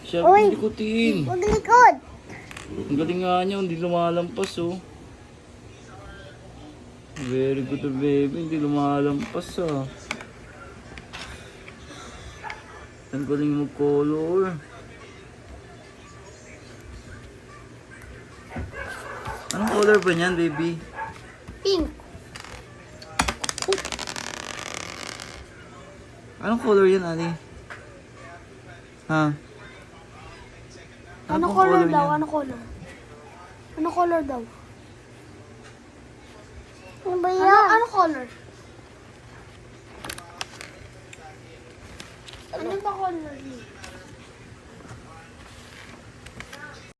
Siya, Uy! likutin. Huwag likod. Ang galing nga niya, hindi lumalampas oh. Very good baby, hindi lumalampas ah. Ang galing mag-color. Anong color ba niyan, baby? Pink. Anong color yan, Ali? Ha? Ano pong color daw? niyan? Ano color? Ano color daw? Ano ba yan? Ano color? Ano ba color niya?